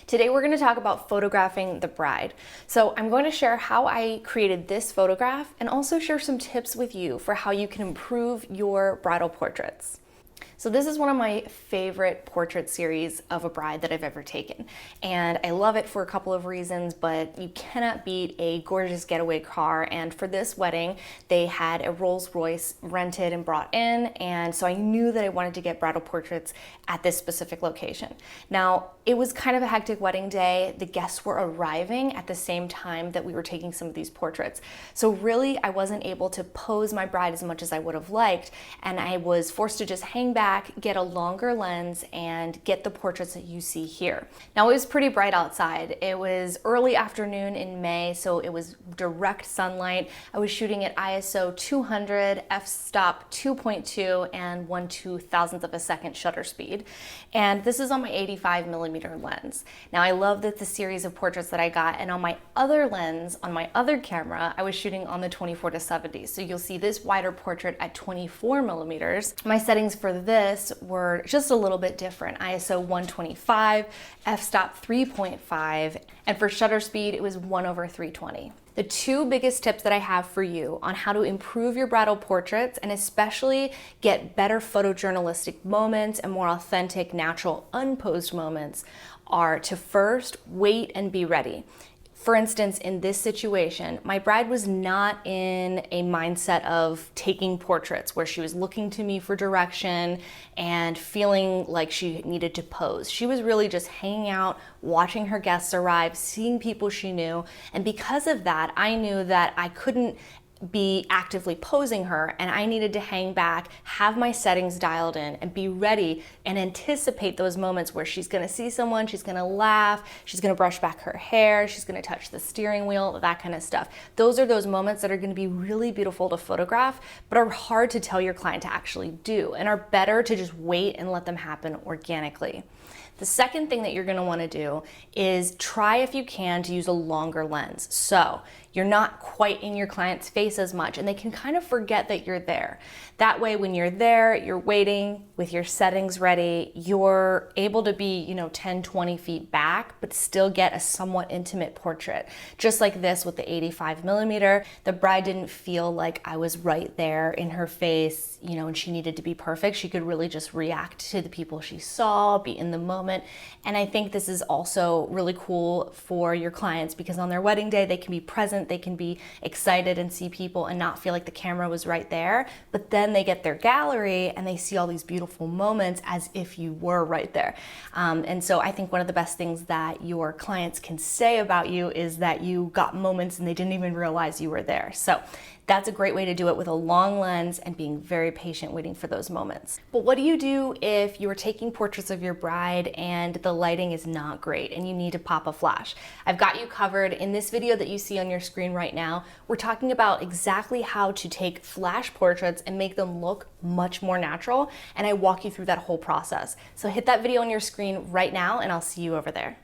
Today we're going to talk about photographing the bride. So I'm going to share how I created this photograph and also share some tips with you for how you can improve your bridal portraits. So this is one of my favorite portrait series of a bride that I've ever taken. And I love it for a couple of reasons, but you cannot beat a gorgeous getaway car. And for this wedding, they had a Rolls Royce rented and brought in. And so I knew that I wanted to get bridal portraits at this specific location. Now, it was kind of a hectic wedding day. The guests were arriving at the same time that we were taking some of these portraits. So really, I wasn't able to pose my bride as much as I would have liked. And I was forced to just hang back, get a longer lens, and get the portraits that you see here. Now, it was pretty bright outside. It was early afternoon in May, so it was direct sunlight. I was shooting at ISO 200, f-stop 2.2, and 1/2000th of a second shutter speed. And this is on my 85mm lens. Now, I love that the series of portraits that I got, and on my other lens, on my other camera, I was shooting on the 24-70. So you'll see this wider portrait at 24mm. My settings for this were just a little bit different. ISO 125, f-stop 3.5, and for shutter speed, it was 1/320. The two biggest tips that I have for you on how to improve your bridal portraits and especially get better photojournalistic moments and more authentic, natural, unposed moments are to first wait and be ready. For instance, in this situation, my bride was not in a mindset of taking portraits where she was looking to me for direction and feeling like she needed to pose. She was really just hanging out, watching her guests arrive, seeing people she knew. And because of that, I knew that I couldn't be actively posing her, and I needed to hang back, have my settings dialed in, and be ready and anticipate those moments where she's gonna see someone, she's gonna laugh, she's gonna brush back her hair, she's gonna touch the steering wheel, that kind of stuff. Those are those moments that are gonna be really beautiful to photograph, but are hard to tell your client to actually do, and are better to just wait and let them happen organically. The second thing that you're gonna wanna do is try, if you can, to use a longer lens. So you're not quite in your client's face as much, and they can kind of forget that you're there. That way, when you're there, you're waiting with your settings ready, you're able to be, 10, 20 feet back, but still get a somewhat intimate portrait. Just like this with the 85mm, the bride didn't feel like I was right there in her face, and she needed to be perfect. She could really just react to the people she saw, be in the moment. And I think this is also really cool for your clients because on their wedding day, they can be present, they can be excited and see people and not feel like the camera was right there. But then they get their gallery and they see all these beautiful moments as if you were right there. And so I think one of the best things that your clients can say about you is that you got moments and they didn't even realize you were there. So that's a great way to do it with a long lens and being very patient waiting for those moments. But what do you do if you're taking portraits of your bride and the lighting is not great and you need to pop a flash? I've got you covered in this video that you see on your screen right now. We're talking about exactly how to take flash portraits and make them look much more natural, and I walk you through that whole process. So hit that video on your screen right now and I'll see you over there.